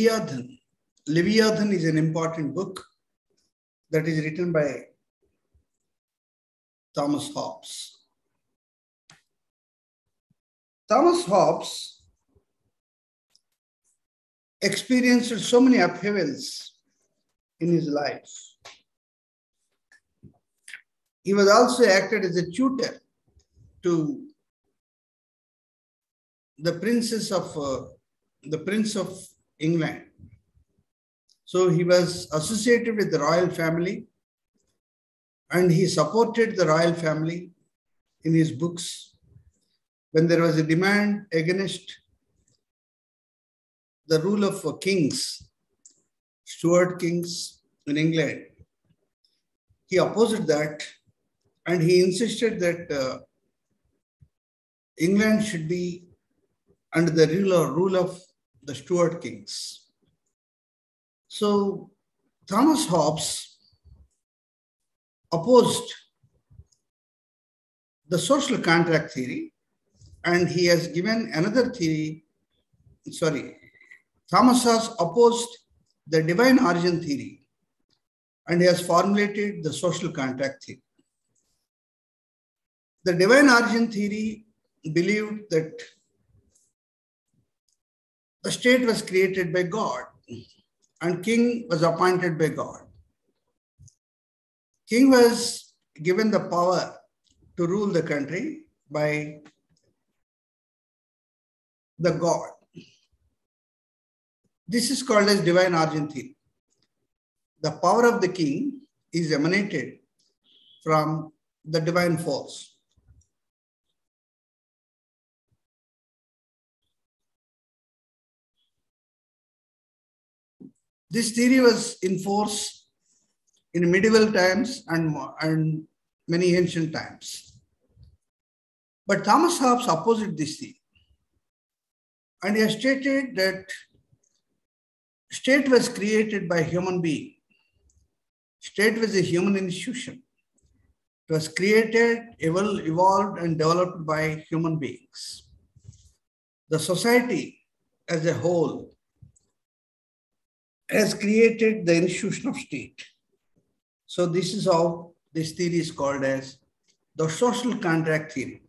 Leviathan. Leviathan is an important book that is written by Thomas Hobbes. Thomas Hobbes experienced so many upheavals in his life. He was also acted as a tutor to the Prince of England. So he was associated with the royal family and he supported the royal family in his books. When there was a demand against the rule of kings, Stuart kings in England, he opposed that and he insisted that England should be under the rule of the Stuart kings. So Thomas Hobbes opposed the social contract theory, and he has given another theory. Thomas Hobbes opposed the divine origin theory, and he has formulated the social contract theory. The divine origin theory believed that the state was created by God and king was appointed by God. King was given the power to rule the country by the God. This is called as divine origin theory. The power of the king is emanated from the divine force. This theory was in force in medieval times and many ancient times. But Thomas Hobbes opposed this theory. And he has stated that state was created by human being. State was a human institution. It was created, evolved, and developed by human beings. The society as a whole has created the institution of state. So this is how this theory is called as the social contract theory.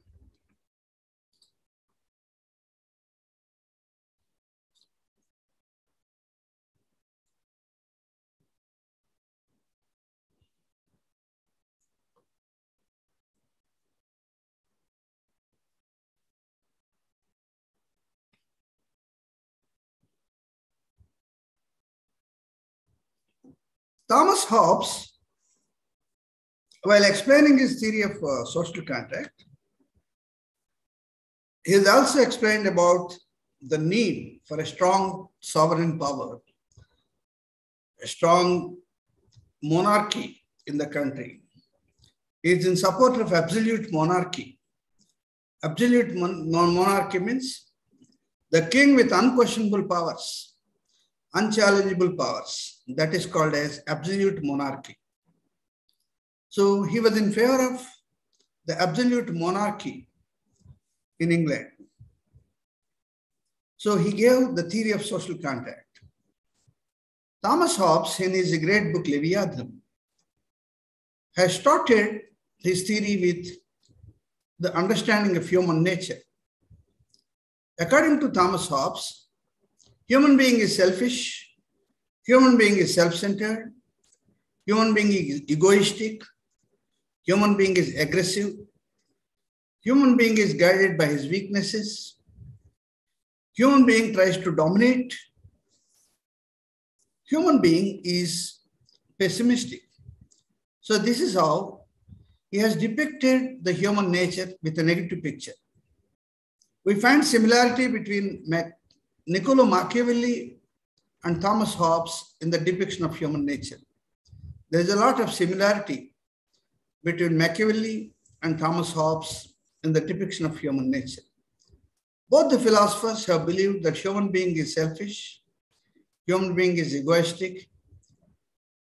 Thomas Hobbes, while explaining his theory of social contract, he has also explained about the need for a strong sovereign power, a strong monarchy in the country. He is in support of absolute monarchy. Absolute monarchy means the king with unquestionable powers, unchallengeable powers. That is called as absolute monarchy. So he was in favor of the absolute monarchy in England. So he gave the theory of social contract. Thomas Hobbes, in his great book Leviathan, has started his theory with the understanding of human nature. According to Thomas Hobbes, human being is selfish, human being is self-centered, human being is egoistic, human being is aggressive, human being is guided by his weaknesses, human being tries to dominate, human being is pessimistic. So this is how he has depicted the human nature with a negative picture. We find similarity between Niccolo Machiavelli and Thomas Hobbes in the depiction of human nature. There is a lot of similarity between Machiavelli and Thomas Hobbes in the depiction of human nature. Both the philosophers have believed that human being is selfish, human being is egoistic,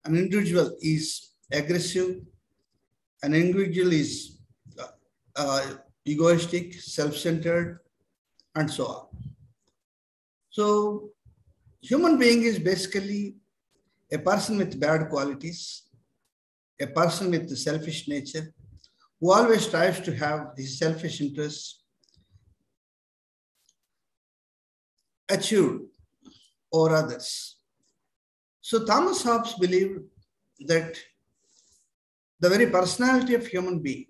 an individual is aggressive, an individual is egoistic, self-centered, and so on. So human being is basically a person with bad qualities, a person with a selfish nature, who always strives to have his selfish interests achieved over others. So Thomas Hobbes believed that the very personality of human being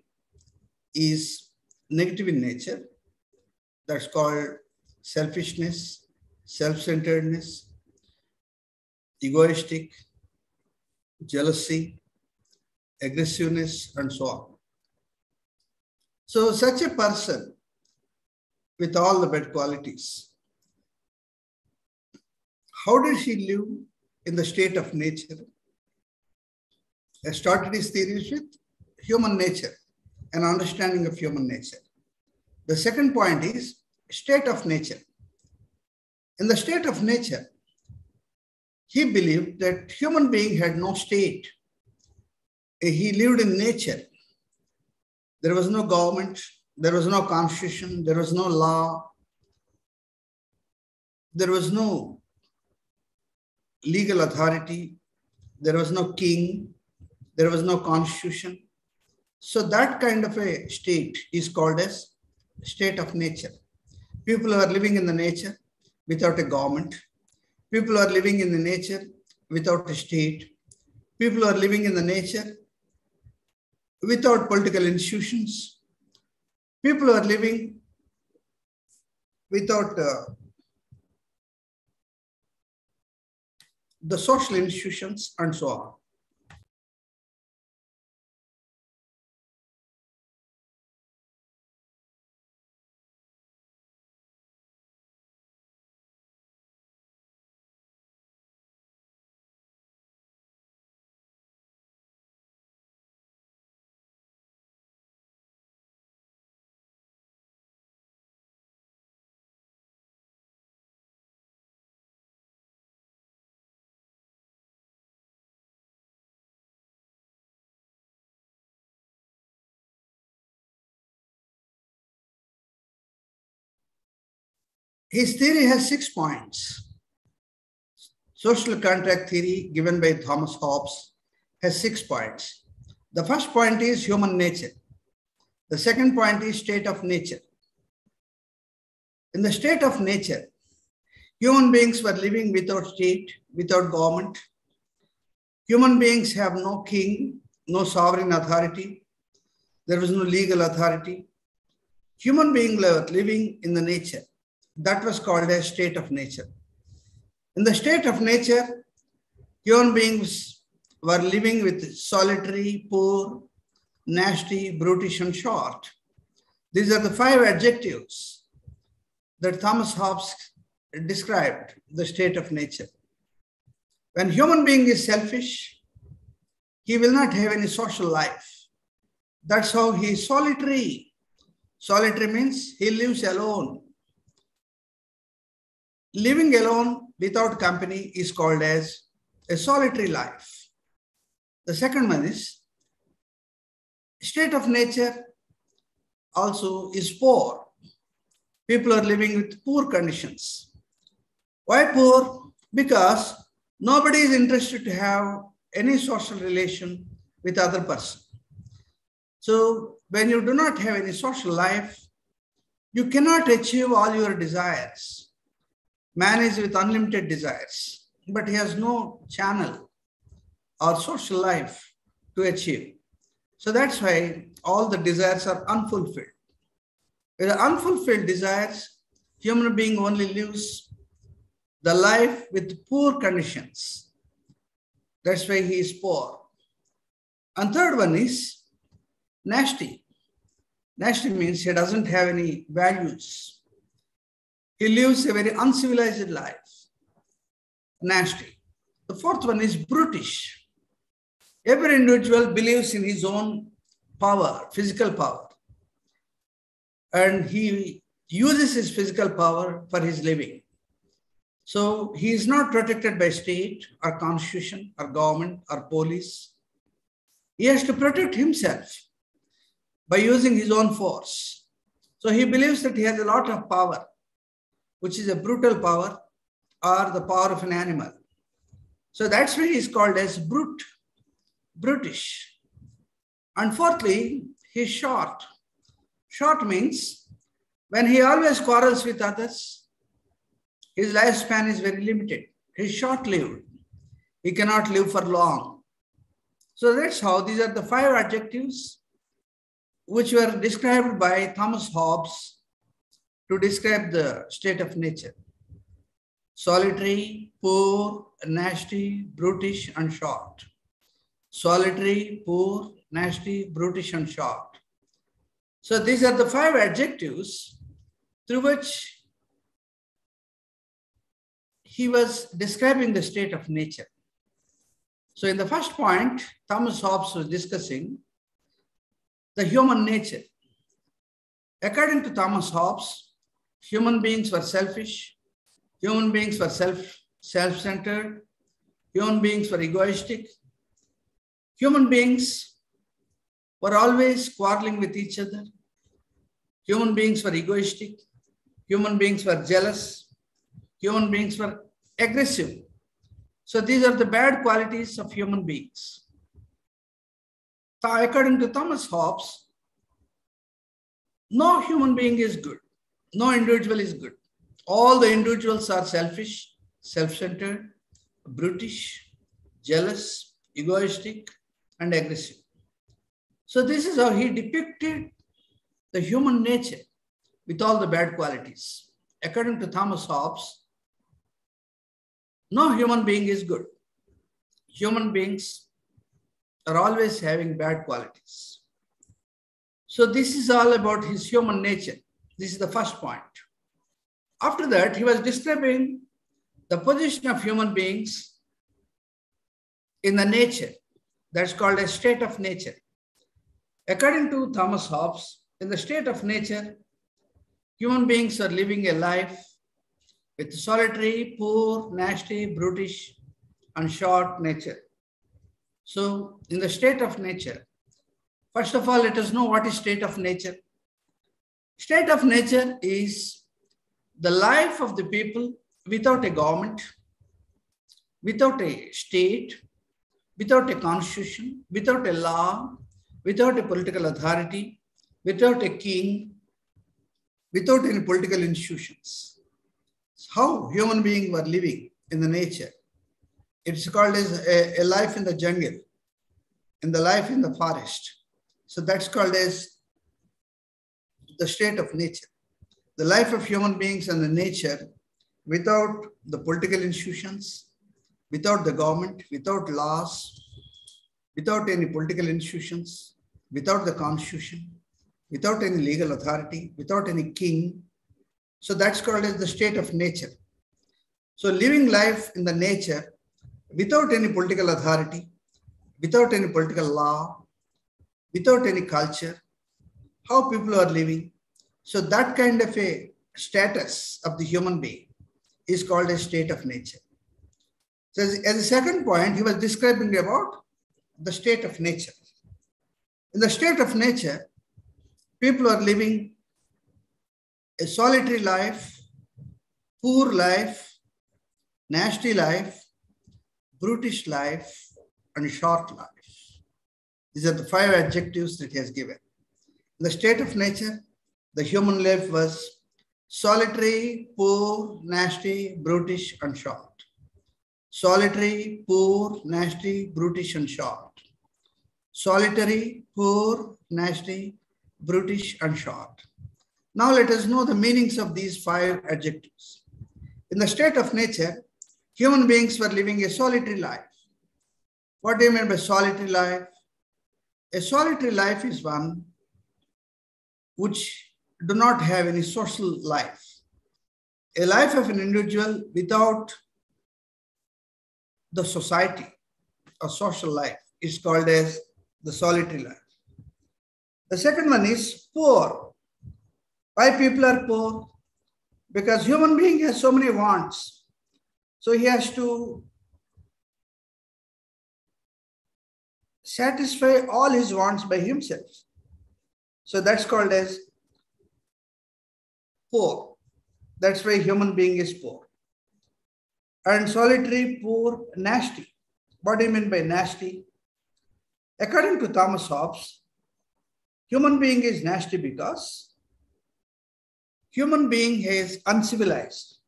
is negative in nature. That's called selfishness, self-centeredness, egoistic, jealousy, aggressiveness, and so on. So such a person with all the bad qualities, how did he live in the state of nature? He started his theories with human nature, an understanding of human nature. The second point is state of nature. In the state of nature, he believed that human being had no state. He lived in nature. There was no government, there was no constitution, there was no law, there was no legal authority, there was no king, there was no constitution. So that kind of a state is called as state of nature. People are living in the nature without a government. People are living in the nature without a state. People are living in the nature without political institutions. People are living without the social institutions and so on. His theory has 6 points. Social contract theory given by Thomas Hobbes has 6 points. The first point is human nature. The second point is state of nature. In the state of nature, human beings were living without state, without government. Human beings have no king, no sovereign authority. There was no legal authority. Human beings were living in the nature. That was called a state of nature. In the state of nature, human beings were living with solitary, poor, nasty, brutish, and short. These are the 5 adjectives that Thomas Hobbes described the state of nature. When human being is selfish, he will not have any social life. That's how he is solitary. Solitary means he lives alone. Living alone without company is called as a solitary life. The second one is state of nature also is poor. People are living with poor conditions. Why poor? Because nobody is interested to have any social relation with other person. So when you do not have any social life, you cannot achieve all your desires. Man is with unlimited desires, but he has no channel or social life to achieve. So that's why all the desires are unfulfilled. With the unfulfilled desires, human being only lives the life with poor conditions. That's why he is poor. And third one is nasty. Nasty means he doesn't have any values. He lives a very uncivilized life. Nasty. The fourth one is brutish. Every individual believes in his own power, physical power. And he uses his physical power for his living. So he is not protected by state or constitution or government or police. He has to protect himself by using his own force. So he believes that he has a lot of power, which is a brutal power or the power of an animal. So that's why he's called as brute, brutish. And fourthly, he's short. Short means when he always quarrels with others, his lifespan is very limited. He's short-lived. He cannot live for long. So that's how these are the 5 adjectives which were described by Thomas Hobbes to describe the state of nature. Solitary, poor, nasty, brutish, and short. Solitary, poor, nasty, brutish, and short. So these are the 5 adjectives through which he was describing the state of nature. So in the first point, Thomas Hobbes was discussing the human nature. According to Thomas Hobbes, human beings were selfish, human beings were self-centered, human beings were egoistic, human beings were always quarreling with each other, human beings were egoistic, human beings were jealous, human beings were aggressive. So these are the bad qualities of human beings. According to Thomas Hobbes, no human being is good. No individual is good. All the individuals are selfish, self-centered, brutish, jealous, egoistic, and aggressive. So this is how he depicted the human nature with all the bad qualities. According to Thomas Hobbes, no human being is good. Human beings are always having bad qualities. So this is all about his human nature. This is the first point. After that, he was describing the position of human beings in the nature. That's called a state of nature. According to Thomas Hobbes, in the state of nature, human beings are living a life with solitary, poor, nasty, brutish, and short nature. So in the state of nature, first of all, let us know what is state of nature. State of nature is the life of the people without a government, without a state, without a constitution, without a law, without a political authority, without a king, without any political institutions. How human beings were living in the nature. It's called as a life in the jungle, in the life in the forest. So that's called as the state of nature. The life of human beings and the nature without the political institutions, without the government, without laws, without any political institutions, without the constitution, without any legal authority, without any king. So that's called as the state of nature. So living life in the nature without any political authority, without any political law, without any culture, how people are living. So that kind of a status of the human being is called a state of nature. So as a second point, he was describing about the state of nature. In the state of nature, people are living a solitary life, poor life, nasty life, brutish life, and short life. These are the 5 adjectives that he has given. In the state of nature, the human life was solitary, poor, nasty, brutish, and short. Solitary, poor, nasty, brutish, and short. Solitary, poor, nasty, brutish, and short. Now let us know the meanings of these 5 adjectives. In the state of nature, human beings were living a solitary life. What do you mean by solitary life? A solitary life is one which do not have any social life. A life of an individual without the society or social life is called as the solitary life. The second one is poor. Why people are poor? Because human being has so many wants. So he has to satisfy all his wants by himself. So that's called as poor. That's why human being is poor. and solitary, poor, nasty. What do you mean by nasty? According to Thomas Hobbes, human being is nasty because human being is uncivilized.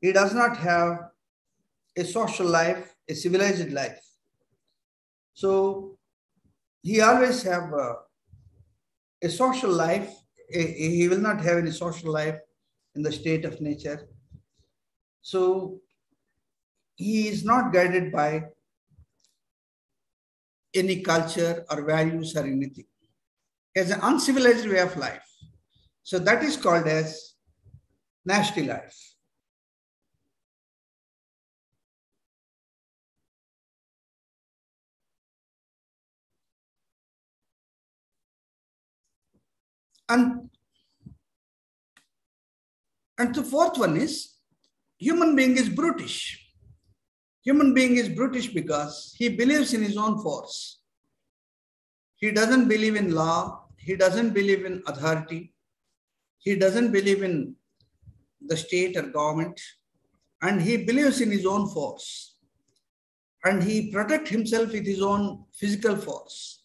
He does not have a social life, a civilized life. So he always have a social life. He will not have any social life in the state of nature. So he is not guided by any culture or values or anything. He has an uncivilized way of life. So that is called as nasty life. And the fourth one is human being is brutish. Human being is brutish because he believes in his own force. He doesn't believe in law. He doesn't believe in authority. He doesn't believe in the state or government. And he believes in his own force. And he protects himself with his own physical force.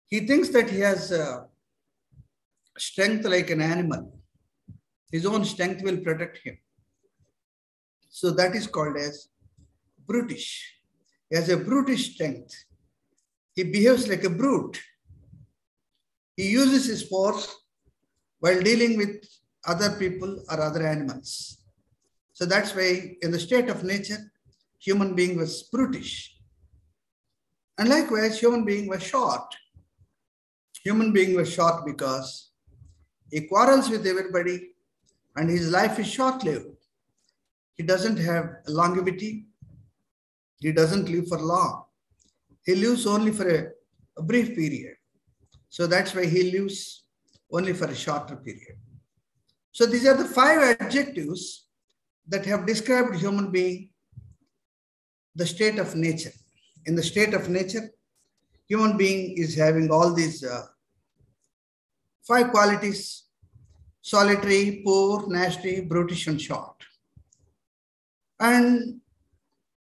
He thinks that he has strength like an animal. His own strength will protect him. So that is called as brutish. He has a brutish strength. He behaves like a brute. He uses his force while dealing with other people or other animals. So that's why in the state of nature, human being was brutish. And likewise, human being was short. Human being was short because he quarrels with everybody and his life is short-lived. He doesn't have longevity. He doesn't live for long. He lives only for a brief period. So that's why he lives only for a shorter period. So these are the 5 adjectives that have described human being, the state of nature. In the state of nature, human being is having all these 5 qualities: solitary, poor, nasty, brutish, and short. And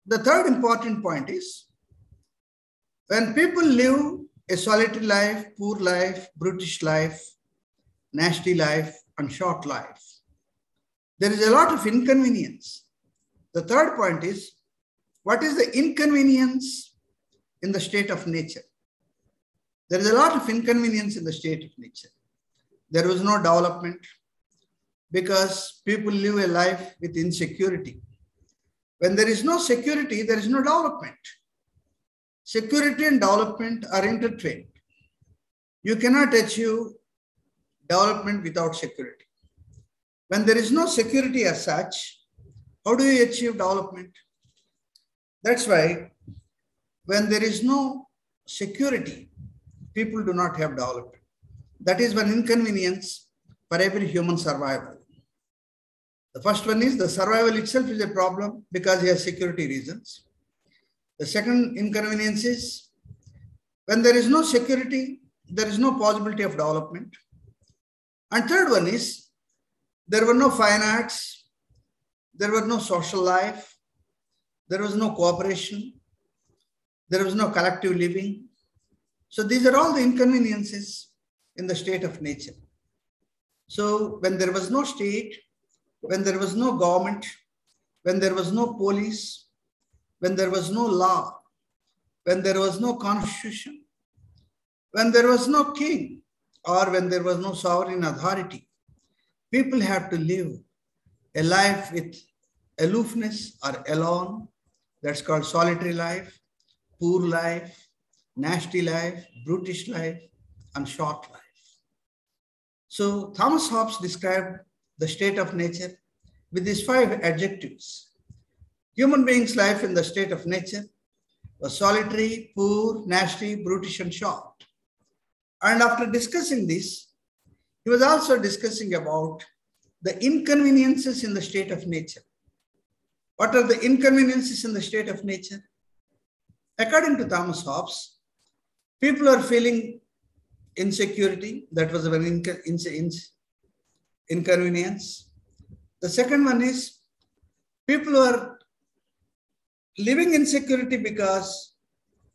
the third important point is when people live a solitary life, poor life, brutish life, nasty life, and short life, there is a lot of inconvenience. The third point is, what is the inconvenience in the state of nature? There is a lot of inconvenience in the state of nature. There was no development because people live a life with insecurity. When there is no security, there is no development. Security and development are intertwined. You cannot achieve development without security. When there is no security as such, how do you achieve development? That's why when there is no security, people do not have development. That is one inconvenience for every human survival. The first one is the survival itself is a problem because he has security reasons. The second inconvenience is when there is no security, there is no possibility of development. And third one is there were no fine arts, there was no social life, there was no cooperation, there was no collective living. So these are all the inconveniences in the state of nature. So when there was no state, when there was no government, when there was no police, when there was no law, when there was no constitution, when there was no king, or when there was no sovereign authority, people have to live a life with aloofness or alone. That's called solitary life, poor life, nasty life, brutish life, and short life. So Thomas Hobbes described the state of nature with these 5 adjectives. Human being's life in the state of nature was solitary, poor, nasty, brutish, and short. And after discussing this, he was also discussing about the inconveniences in the state of nature. What are the inconveniences in the state of nature? According to Thomas Hobbes, people are feeling insecurity. That was an inconvenience. The second one is people are living in security because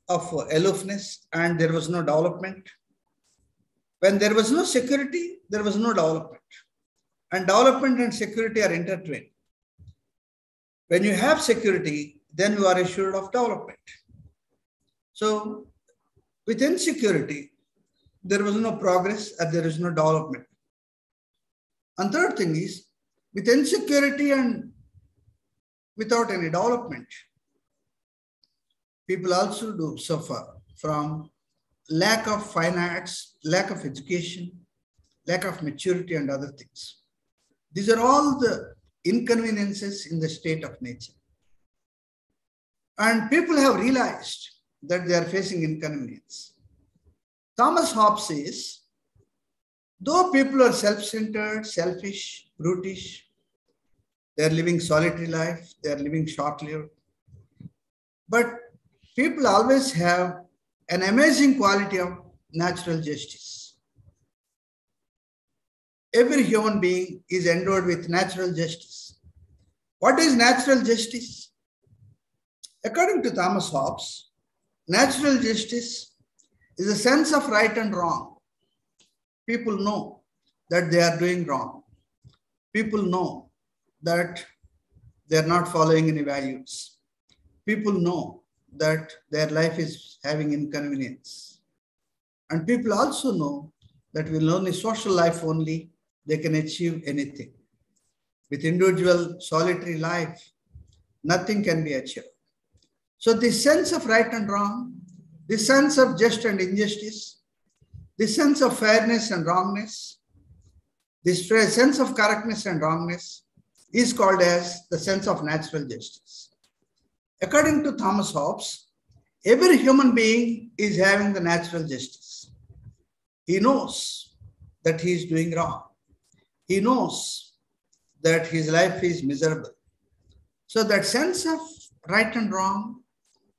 of aloofness and there was no development. When there was no security, there was no development. And development and security are intertwined. When you have security, then you are assured of development. So with insecurity, there was no progress and there is no development. And third thing is, with insecurity and without any development, people also do suffer from lack of finance, lack of education, lack of maturity and other things. These are all the inconveniences in the state of nature. And people have realized that they are facing inconvenience. Thomas Hobbes says, though people are self-centered, selfish, brutish, they are living solitary life, they are living short-lived, but people always have an amazing quality of natural justice. Every human being is endowed with natural justice. What is natural justice? According to Thomas Hobbes, natural justice is a sense of right and wrong. People know that they are doing wrong. People know that they are not following any values. People know that their life is having inconvenience. And people also know that with only social life only, they can achieve anything. With individual solitary life, nothing can be achieved. So this sense of right and wrong, this sense of just and injustice, this sense of fairness and wrongness, this sense of correctness and wrongness is called as the sense of natural justice. According to Thomas Hobbes, every human being is having the natural justice. He knows that he is doing wrong. He knows that his life is miserable. So that sense of right and wrong,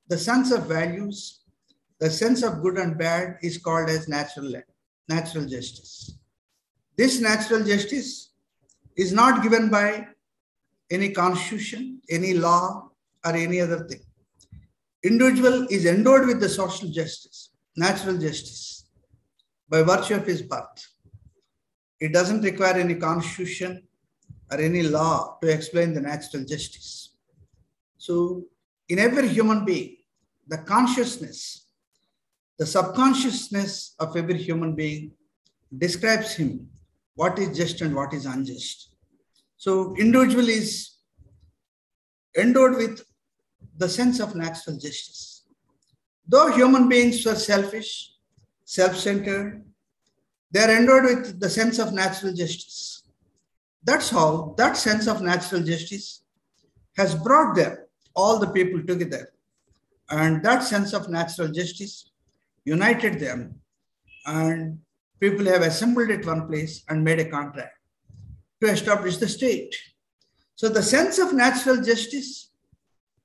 the sense of values, the sense of good and bad is called as natural justice. This natural justice is not given by any constitution, any law, or any other thing. Individual is endowed with the social justice, natural justice, by virtue of his birth. It doesn't require any constitution or any law to explain the natural justice. So in every human being, the consciousness, the subconsciousness of every human being describes him what is just and what is unjust. So individual is endowed with the sense of natural justice. Though human beings were selfish, self-centered, they are endowed with the sense of natural justice. That's how that sense of natural justice has brought them, all the people together. And that sense of natural justice united them. And people have assembled at one place and made a contract to establish the state. So the sense of natural justice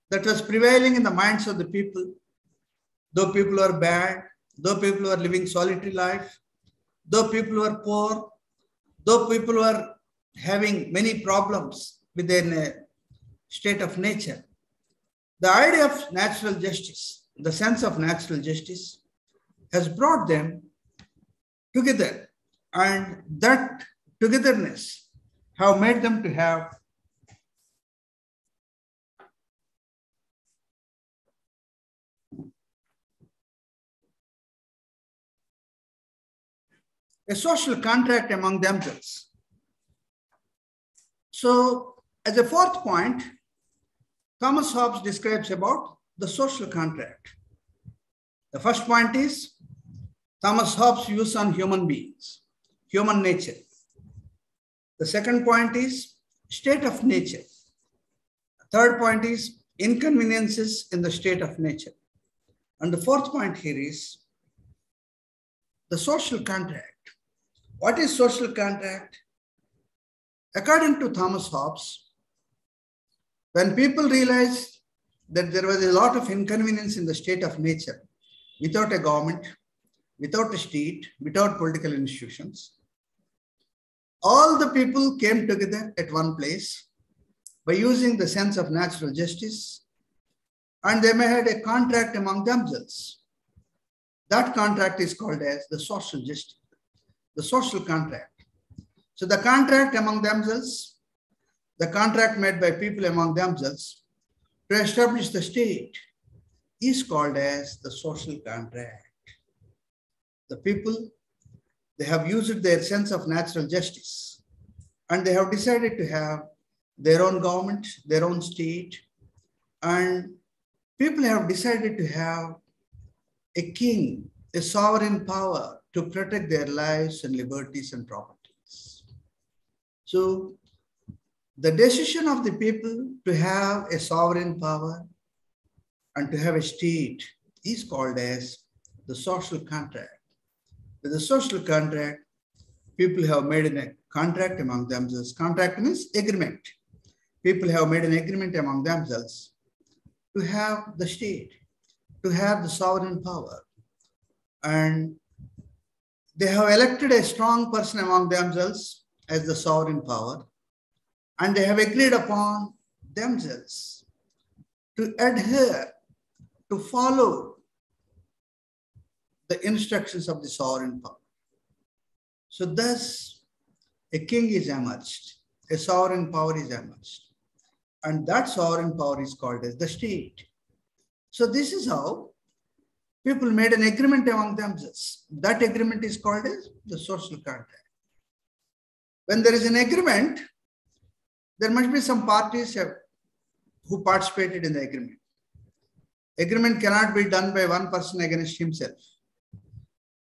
that was prevailing in the minds of the people, though people are bad, though people are living solitary life, though people are poor, though people are having many problems within a state of nature, the idea of natural justice, the sense of natural justice has brought them together, and that togetherness have made them to have a social contract among themselves. So as a fourth point, Thomas Hobbes describes about the social contract. The first point is Thomas Hobbes' views on human beings, human nature. The second point is state of nature. The third point is inconveniences in the state of nature. And the fourth point here is the social contract. What is social contract? According to Thomas Hobbes, when people realized that there was a lot of inconvenience in the state of nature, without a government, without a state, without political institutions, all the people came together at one place by using the sense of natural justice and they may have a contract among themselves. That contract is called as the social justice, the social contract. So the contract among themselves, the contract made by people among themselves to establish the state is called as the social contract. The people, they have used their sense of natural justice and they have decided to have their own government, their own state, and people have decided to have a king, a sovereign power to protect their lives and liberties and properties. So the decision of the people to have a sovereign power and to have a state is called as the social contract. With the social contract, people have made a contract among themselves. Contract means agreement. People have made an agreement among themselves to have the state, to have the sovereign power. And they have elected a strong person among themselves as the sovereign power. And they have agreed upon themselves to adhere, to follow the instructions of the sovereign power. So thus, a king is emerged, a sovereign power is emerged. And that sovereign power is called as the state. So this is how people made an agreement among themselves. That agreement is called as the social contract. When there is an agreement, there must be some parties who participated in the agreement. Agreement cannot be done by one person against himself.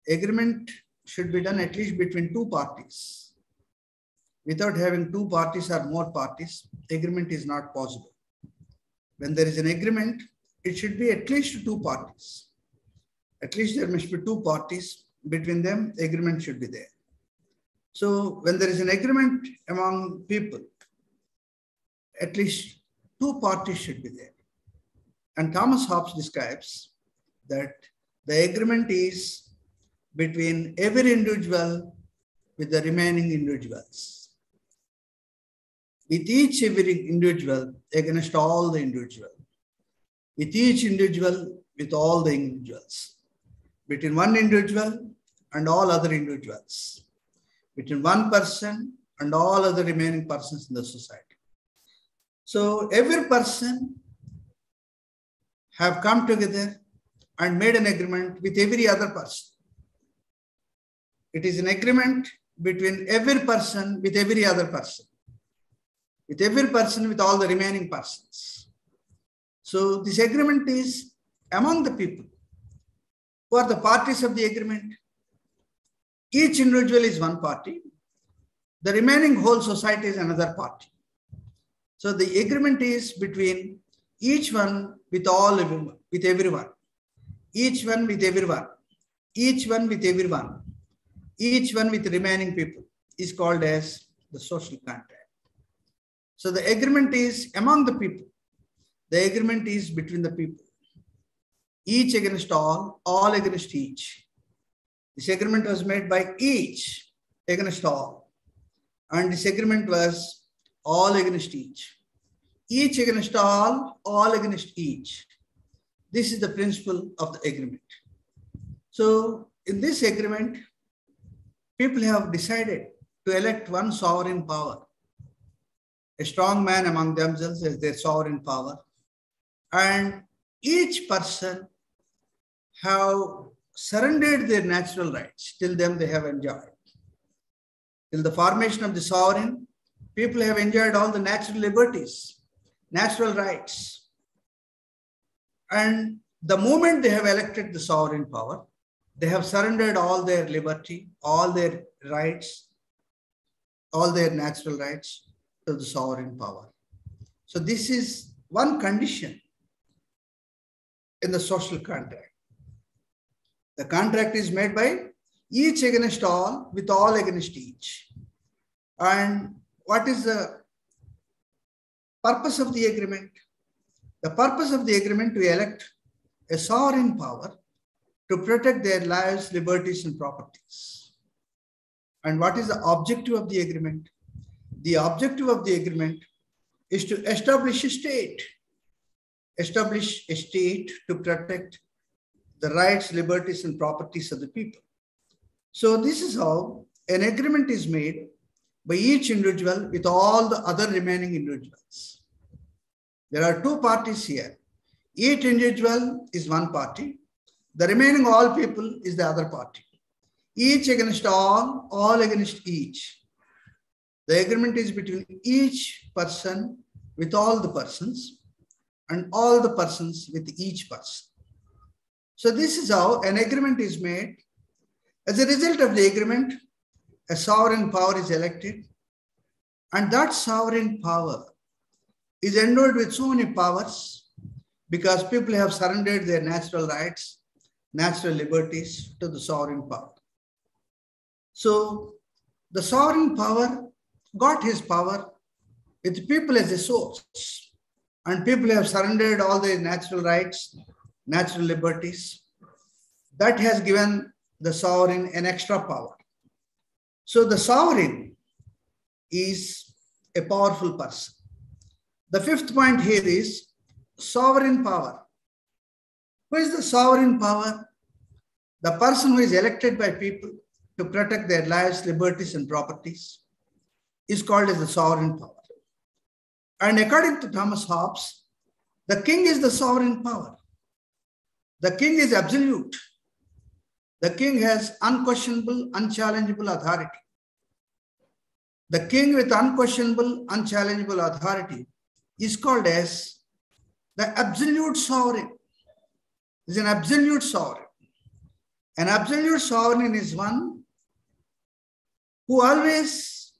Agreement should be done at least between two parties. Without having two parties or more parties, agreement is not possible. When there is an agreement, it should be at least two parties. At least there must be two parties. Between them, agreement should be there. So when there is an agreement among people, at least two parties should be there. And Thomas Hobbes describes that the agreement is between every individual with the remaining individuals. With every individual against all the individual. With each individual with all the individuals. Between one individual and all other individuals. Between one person and all other remaining persons in the society. So every person have come together and made an agreement with every other person. It is an agreement between every person with every other person. With every person with all the remaining persons. So this agreement is among the people who are the parties of the agreement. Each individual is one party. The remaining whole society is another party. So the agreement is between each one with everyone. Each one with everyone. Each one with everyone. Each one with remaining people is called as the social contract. So the agreement is among the people. The agreement is between the people. Each against all against each. This agreement was made by each against all. And this agreement was all against each. Each against all against each. This is the principle of the agreement. So in this agreement, people have decided to elect one sovereign power. A strong man among themselves as their sovereign power. And each person have surrendered their natural rights. Till them they have enjoyed. Till the formation of the sovereign, people have enjoyed all the natural liberties, natural rights. And the moment they have elected the sovereign power, they have surrendered all their liberty, all their rights, all their natural rights to the sovereign power. So this is one condition in the social contract. The contract is made by each against all, with all against each. And what is the purpose of the agreement? The purpose of the agreement to elect a sovereign power to protect their lives, liberties, and properties. And what is the objective of the agreement? The objective of the agreement is to establish a state establish a state to protect the rights, liberties, and properties of the people. So this is how an agreement is made by each individual with all the other remaining individuals. There are two parties here. Each individual is one party. The remaining all people is the other party. Each against all against each. The agreement is between each person with all the persons and all the persons with each person. So this is how an agreement is made. As a result of the agreement, a sovereign power is elected, and that sovereign power is endowed with so many powers because people have surrendered their natural rights, natural liberties to the sovereign power. So the sovereign power got his power with people as a source, and people have surrendered all their natural rights, natural liberties. That has given the sovereign an extra power. So the sovereign is a powerful person. The fifth point here is sovereign power. Who is the sovereign power? The person who is elected by people to protect their lives, liberties, and properties is called as the sovereign power. And according to Thomas Hobbes, the king is the sovereign power. The king is absolute. The king has unquestionable, unchallengeable authority. The king with unquestionable, unchallengeable authority is called as the absolute sovereign. Is an absolute sovereign. An absolute sovereign is one who always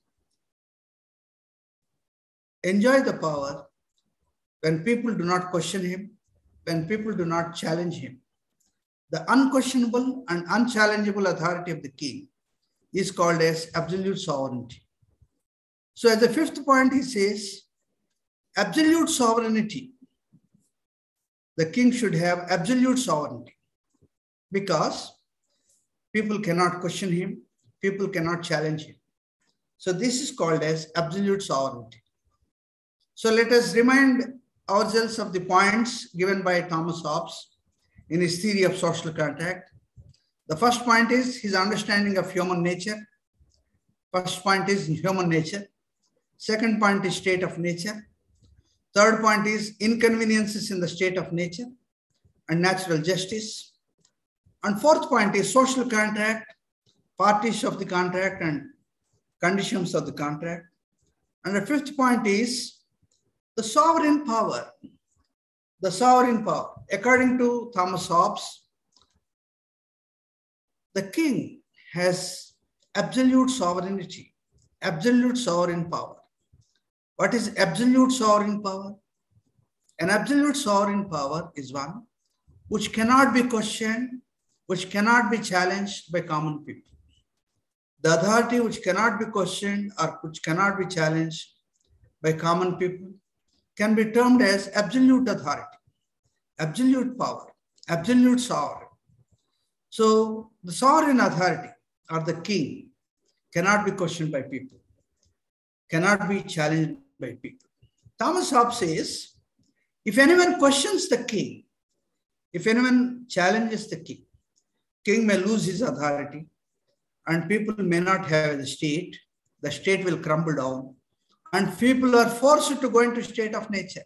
enjoys the power when people do not question him, when people do not challenge him. The unquestionable and unchallengeable authority of the king is called as absolute sovereignty. So as the fifth point, he says, absolute sovereignty. The king should have absolute sovereignty because people cannot question him, people cannot challenge him. So this is called as absolute sovereignty. So let us remind ourselves of the points given by Thomas Hobbes in his theory of social contract. The first point is his understanding of human nature. First point is human nature. Second point is state of nature. Third point is inconveniences in the state of nature and natural justice. And fourth point is social contract, parties of the contract and conditions of the contract. And the fifth point is the sovereign power. The sovereign power. According to Thomas Hobbes, the king has absolute sovereignty, absolute sovereign power. What is absolute sovereign power? An absolute sovereign power is one which cannot be questioned, which cannot be challenged by common people. The authority which cannot be questioned or which cannot be challenged by common people can be termed as absolute authority, absolute power, absolute sovereign. So the sovereign authority or the king cannot be questioned by people, cannot be challenged by people. Thomas Hobbes says, if anyone questions the king, if anyone challenges the king may lose his authority and people may not have the state will crumble down and people are forced to go into state of nature.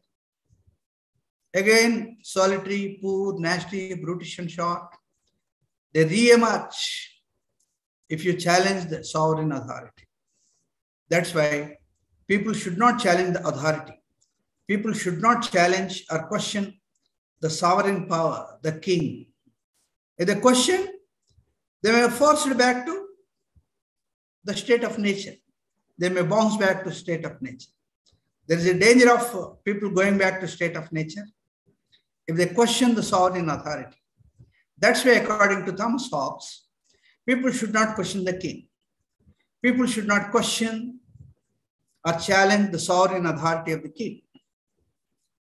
Again, solitary, poor, nasty, brutish and short, they re-emerge if you challenge the sovereign authority. That's why people should not challenge the authority. People should not challenge or question the sovereign power, the king. If they question, they may be forced back to the state of nature. They may bounce back to state of nature. There is a danger of people going back to state of nature if they question the sovereign authority. That's why, according to Thomas Hobbes, people should not question the king. People should not question or challenge the sovereign authority of the king.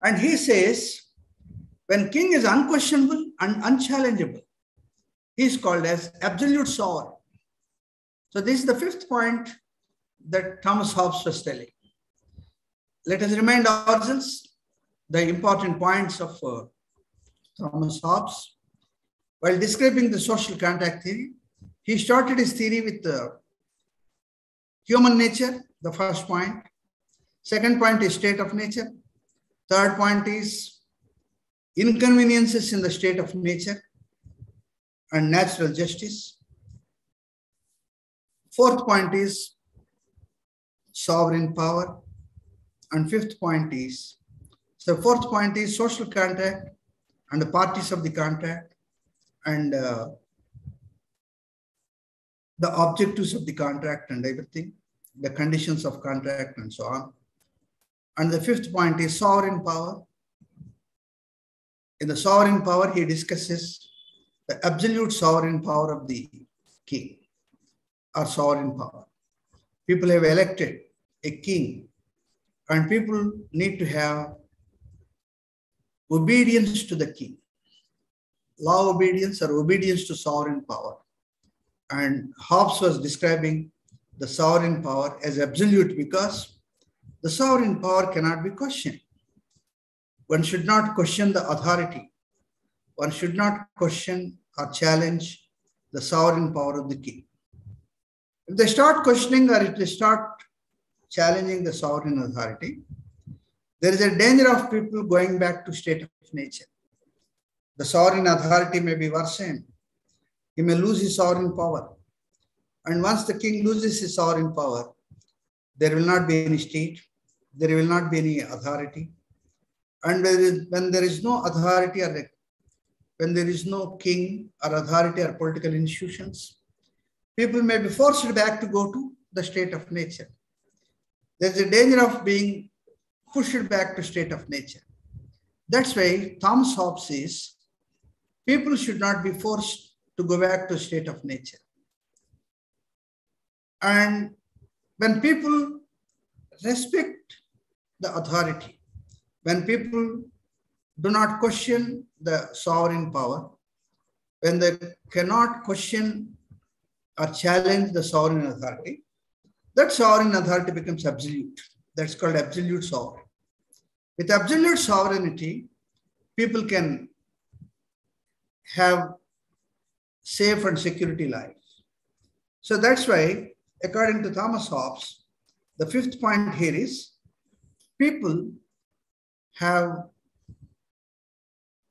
And he says, when king is unquestionable and unchallengeable, he is called as absolute sovereign. So this is the fifth point that Thomas Hobbes was telling. Let us remind ourselves, the important points of Thomas Hobbes. While describing the social contract theory, he started his theory with human nature, the first point. Second point is state of nature. Third point is inconveniences in the state of nature and natural justice. Fourth point is sovereign power. And fifth point is, so fourth point is social contract and the parties of the contract and the objectives of the contract and everything, the conditions of contract and so on. And the fifth point is sovereign power. In the sovereign power, he discusses the absolute sovereign power of the king or sovereign power. People have elected a king and people need to have obedience to the king. Law obedience or obedience to sovereign power. And Hobbes was describing the sovereign power as absolute because the sovereign power cannot be questioned. One should not question the authority. One should not question or challenge the sovereign power of the king. If they start questioning or if they start challenging the sovereign authority, there is a danger of people going back to state of nature. The sovereign authority may be worsened. He may lose his sovereign power. And once the king loses his sovereign power, there will not be any state. There will not be any authority. And when there is no authority or when there is no king or authority or political institutions, people may be forced back to go to the state of nature. There's a danger of being pushed back to state of nature. That's why Thomas Hobbes says people should not be forced to go back to state of nature. And when people respect the authority, when people do not question the sovereign power, when they cannot question or challenge the sovereign authority, that sovereign authority becomes absolute. That's called absolute sovereign. With absolute sovereignty, people can have safe and security life. So that's why, according to Thomas Hobbes, the fifth point here is people have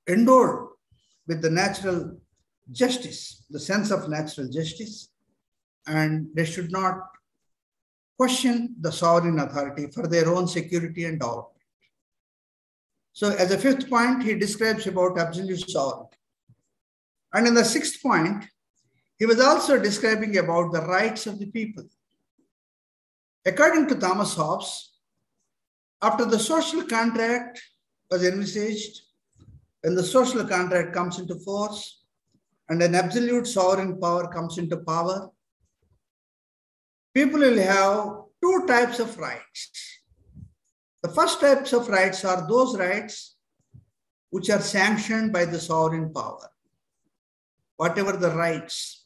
endowed with the natural justice, the sense of natural justice, and they should not question the sovereign authority for their own security and development. So as a fifth point, he describes about absolute sovereignty. And in the sixth point, he was also describing about the rights of the people. According to Thomas Hobbes, after the social contract was envisaged, when the social contract comes into force and an absolute sovereign power comes into power, people will have two types of rights. The first types of rights are those rights which are sanctioned by the sovereign power. Whatever the rights,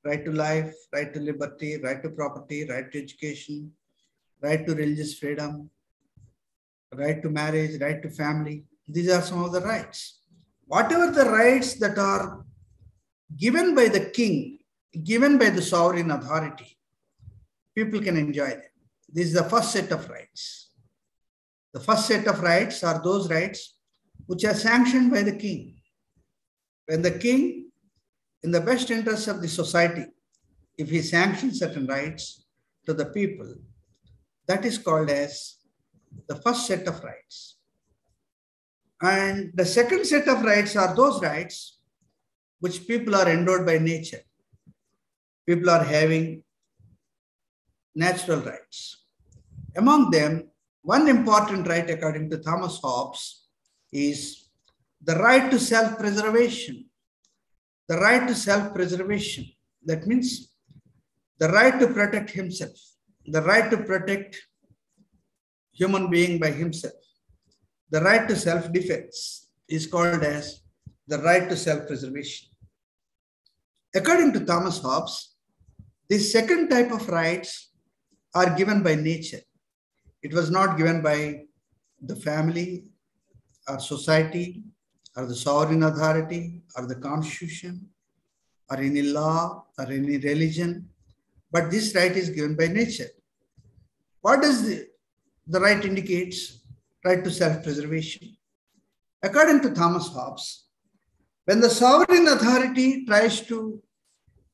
right to life, right to liberty, right to property, right to education, right to religious freedom, right to marriage, right to family. These are some of the rights. Whatever the rights that are given by the king, given by the sovereign authority, people can enjoy them. This is the first set of rights. The first set of rights are those rights which are sanctioned by the king. When the king, in the best interest of the society, if he sanctions certain rights to the people, that is called as the first set of rights. And the second set of rights are those rights which people are endowed by nature. People are having natural rights. Among them, one important right according to Thomas Hobbes is the right to self-preservation. The right to self-preservation. That means the right to protect himself, the right to protect human being by himself. The right to self-defense is called as the right to self-preservation. According to Thomas Hobbes, this second type of rights are given by nature. It was not given by the family or society, or the sovereign authority, or the constitution, or any law, or any religion. But this right is given by nature. What does the right indicates? Right to self-preservation. According to Thomas Hobbes, when the sovereign authority tries to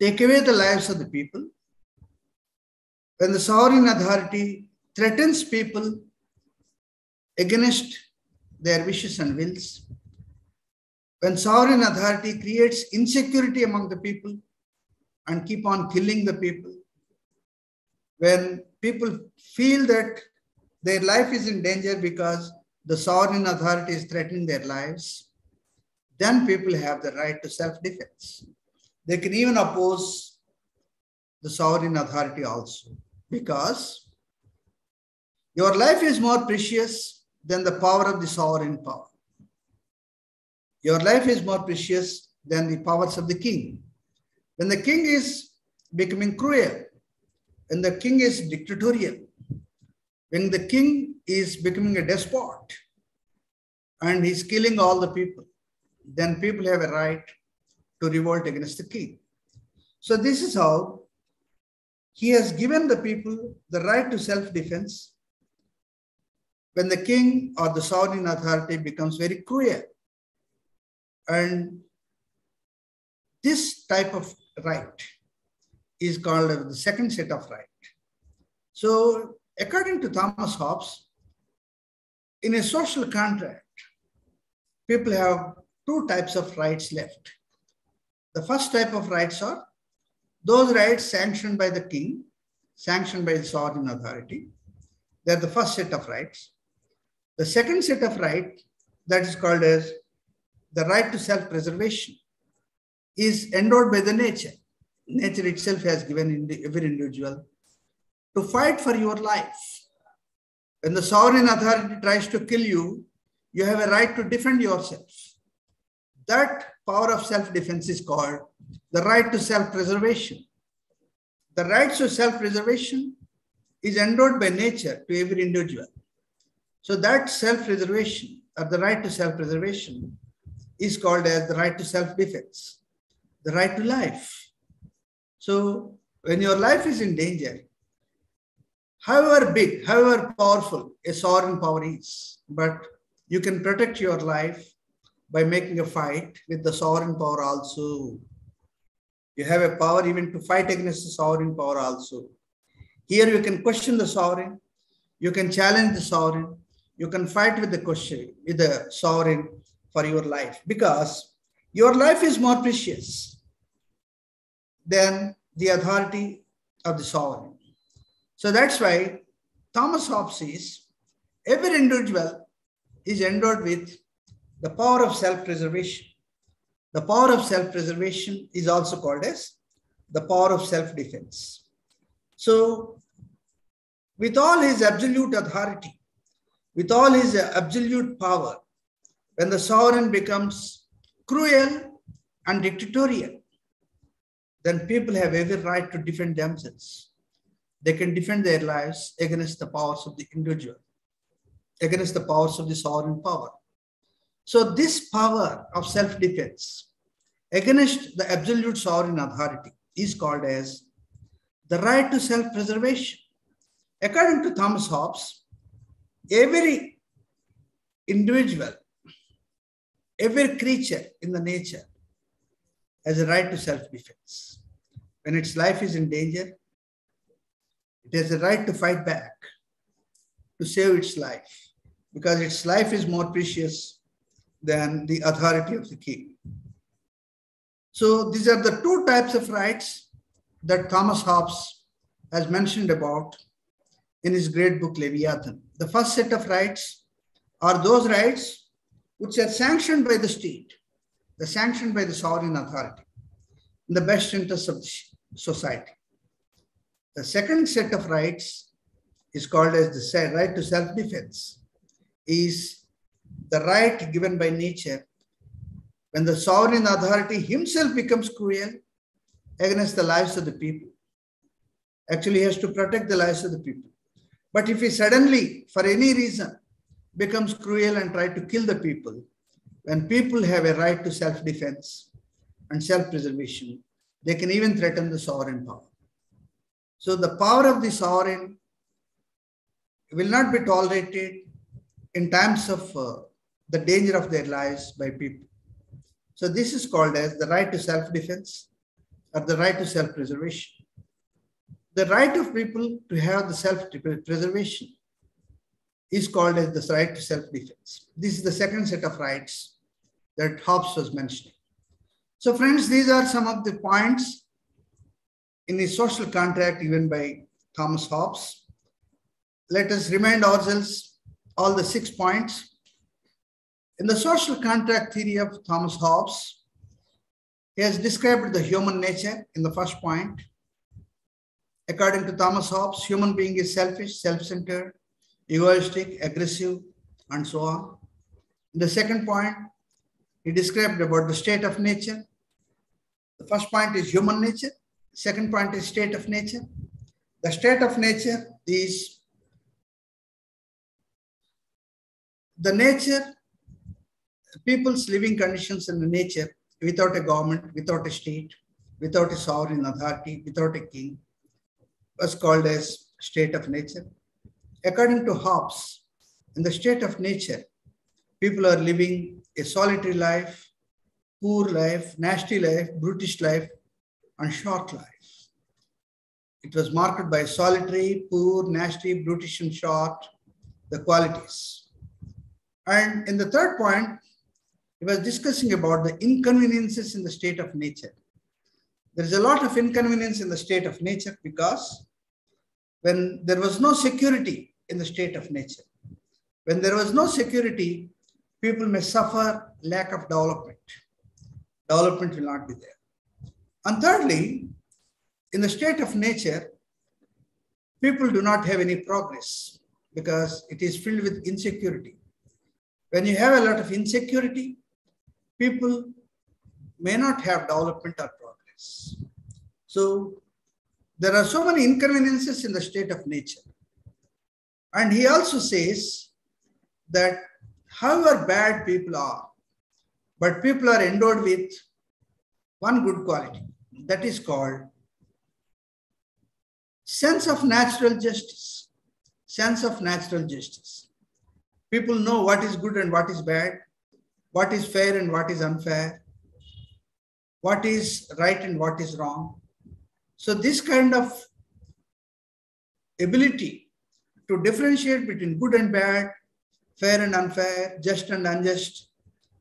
take away the lives of the people, when the sovereign authority threatens people against their wishes and wills, when sovereign authority creates insecurity among the people and keep on killing the people, when people feel that their life is in danger because the sovereign authority is threatening their lives, then people have the right to self-defense. They can even oppose the sovereign authority also, because your life is more precious than the power of the sovereign power. Your life is more precious than the powers of the king. When the king is becoming cruel, when the king is dictatorial, when the king is becoming a despot and he's killing all the people, then people have a right to revolt against the king. So this is how he has given the people the right to self-defense when the king or the sovereign authority becomes very cruel. And this type of right is called the second set of right. So according to Thomas Hobbes, in a social contract, people have two types of rights left. The first type of rights are those rights sanctioned by the king, sanctioned by the sovereign authority. They're the first set of rights. The second set of rights, that is called as the right to self-preservation, is endowed by the nature. Nature itself has given every individual to fight for your life. When the sovereign authority tries to kill you, you have a right to defend yourself. That power of self-defense is called the right to self-preservation. The right to self-preservation is endowed by nature to every individual. So that self-preservation or the right to self-preservation is called as the right to self-defense, the right to life. So when your life is in danger, however big, however powerful a sovereign power is, but you can protect your life by making a fight with the sovereign power also. You have a power even to fight against the sovereign power also. Here you can question the sovereign, you can challenge the sovereign, you can fight with the sovereign for your life, because your life is more precious than the authority of the sovereign. So that's why Thomas Hobbes says every individual is endowed with the power of self-preservation. The power of self-preservation is also called as the power of self-defense. So with all his absolute authority, with all his absolute power, when the sovereign becomes cruel and dictatorial, then people have every right to defend themselves. They can defend their lives against the powers of the individual, against the powers of the sovereign power. So this power of self-defense against the absolute sovereign authority is called as the right to self-preservation. According to Thomas Hobbes, every individual, every creature in the nature has a right to self-defense. When its life is in danger, it has a right to fight back, to save its life, because its life is more precious than the authority of the king. So these are the two types of rights that Thomas Hobbes has mentioned about in his great book Leviathan. The first set of rights are those rights which are sanctioned by the state, they're sanctioned by the sovereign authority, in the best interest of the society. The second set of rights is called as the right to self-defense, is the right given by nature when the sovereign authority himself becomes cruel against the lives of the people. Actually, he has to protect the lives of the people. But if he suddenly, for any reason, becomes cruel and try to kill the people, when people have a right to self-defense and self-preservation, they can even threaten the sovereign power. So the power of the sovereign will not be tolerated in times of the danger of their lives by people. So this is called as the right to self-defense or the right to self-preservation. The right of people to have the self-preservation is called as the right to self-defense. This is the second set of rights that Hobbes was mentioning. So friends, these are some of the points in the social contract given by Thomas Hobbes. Let us remind ourselves all the 6 points. In the social contract theory of Thomas Hobbes, he has described the human nature in the first point. According to Thomas Hobbes, human being is selfish, self-centered, egoistic, aggressive, and so on. In the second point, he described about the state of nature. The first point is human nature. Second point is state of nature. The state of nature is the nature, people's living conditions in the nature without a government, without a state, without a sovereign authority, without a king, was called as state of nature. According to Hobbes, in the state of nature, people are living a solitary life, poor life, nasty life, brutish life, and short life. It was marked by solitary, poor, nasty, brutish, and short, the qualities. And in the third point, he was discussing about the inconveniences in the state of nature. There is a lot of inconvenience in the state of nature because when there was no security in the state of nature, when there was no security, people may suffer lack of development. Development will not be there. And thirdly, in the state of nature, people do not have any progress because it is filled with insecurity. When you have a lot of insecurity, people may not have development or progress. So there are so many inconveniences in the state of nature. And he also says that however bad people are, but people are endowed with one good quality, that is called sense of natural justice. Sense of natural justice. People know what is good and what is bad, what is fair and what is unfair, what is right and what is wrong. So this kind of ability to differentiate between good and bad, fair and unfair, just and unjust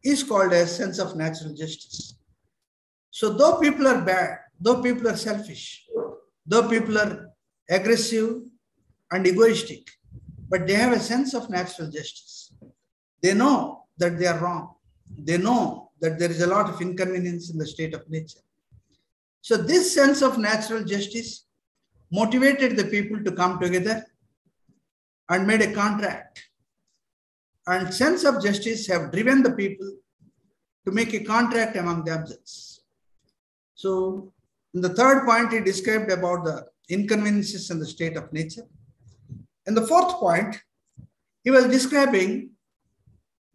is called as sense of natural justice. So though people are bad, though people are selfish, though people are aggressive and egoistic, but they have a sense of natural justice. They know that they are wrong. They know that there is a lot of inconvenience in the state of nature. So this sense of natural justice motivated the people to come together and made a contract. And sense of justice have driven the people to make a contract among themselves. So in the third point, he described about the inconveniences in the state of nature. In the fourth point, he was describing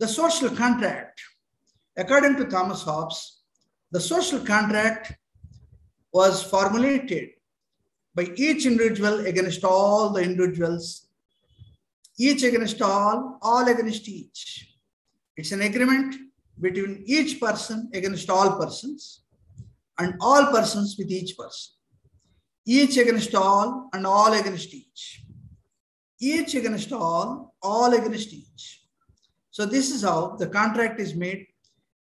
the social contract. According to Thomas Hobbes, the social contract was formulated by each individual against all the individuals, each against all against each. It's an agreement between each person against all persons and all persons with each person. Each against all and all against each. Each against all against each. So this is how the contract is made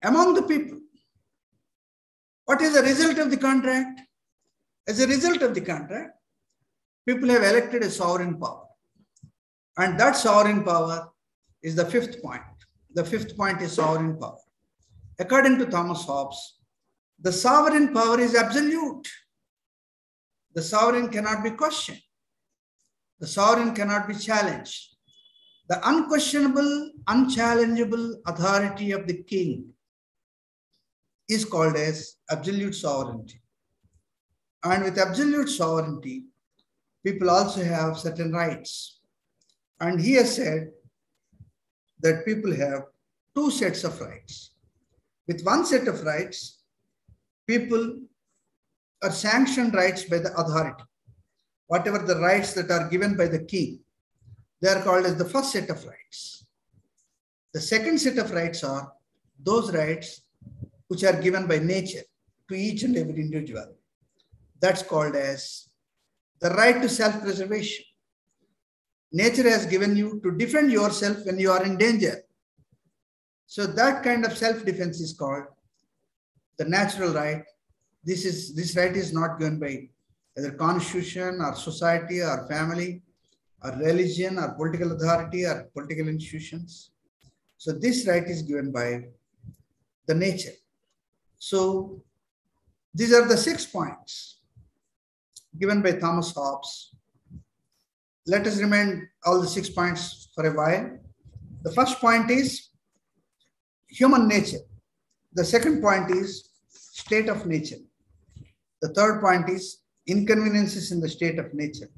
among the people. What is the result of the contract? As a result of the contract, people have elected a sovereign power. And that sovereign power is the fifth point. The fifth point is sovereign power. According to Thomas Hobbes, the sovereign power is absolute. The sovereign cannot be questioned. The sovereign cannot be challenged. The unquestionable, unchallengeable authority of the king is called as absolute sovereignty. And with absolute sovereignty, people also have certain rights. And he has said that people have two sets of rights. With one set of rights, people are sanctioned rights by the authority. Whatever the rights that are given by the king, they are called as the first set of rights. The second set of rights are those rights which are given by nature to each and every individual. That's called as the right to self-preservation. Nature has given you to defend yourself when you are in danger. So that kind of self-defense is called the natural right. This right is not given by either constitution or society or family or religion or political authority or political institutions. So this right is given by the nature. So these are the 6 points given by Thomas Hobbes. Let us remind all the 6 points for a while. The first point is human nature. The second point is state of nature. The third point is inconveniences in the state of nature.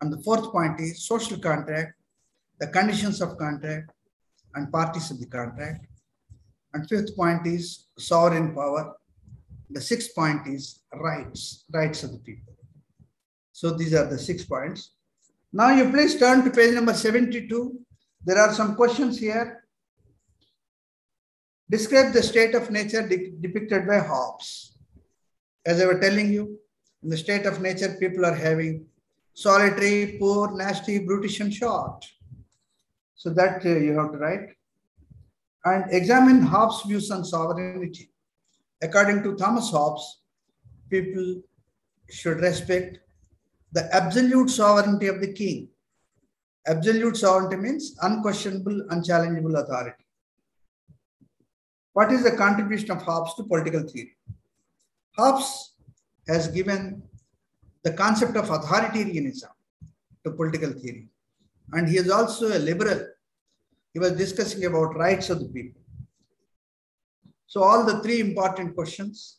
And the fourth point is social contract, the conditions of contract and parties of the contract. And fifth point is sovereign power. The sixth point is rights of the people. So these are the 6 points. Now you please turn to page number 72. There are some questions here. Describe the state of nature depicted by Hobbes. As I was telling you, in the state of nature, people are having solitary, poor, nasty, brutish, and short. So that you have to write. And examine Hobbes' views on sovereignty. According to Thomas Hobbes, people should respect the absolute sovereignty of the king. Absolute sovereignty means unquestionable, unchallengeable authority. What is the contribution of Hobbes to political theory? Hobbes has given the concept of authoritarianism to political theory. And he is also a liberal. He was discussing about rights of the people. So all the 3 important questions.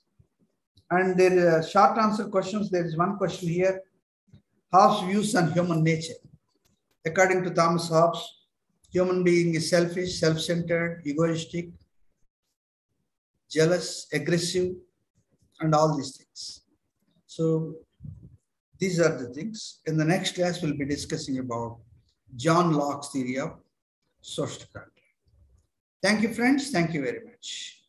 And there are short answer questions. There is one question here. Hobbes' views on human nature. According to Thomas Hobbes, human being is selfish, self-centered, egoistic, jealous, aggressive, and all these things. So these are the things. In the next class, we'll be discussing about John Locke's theory of social contract. Thank you, friends. Thank you very much.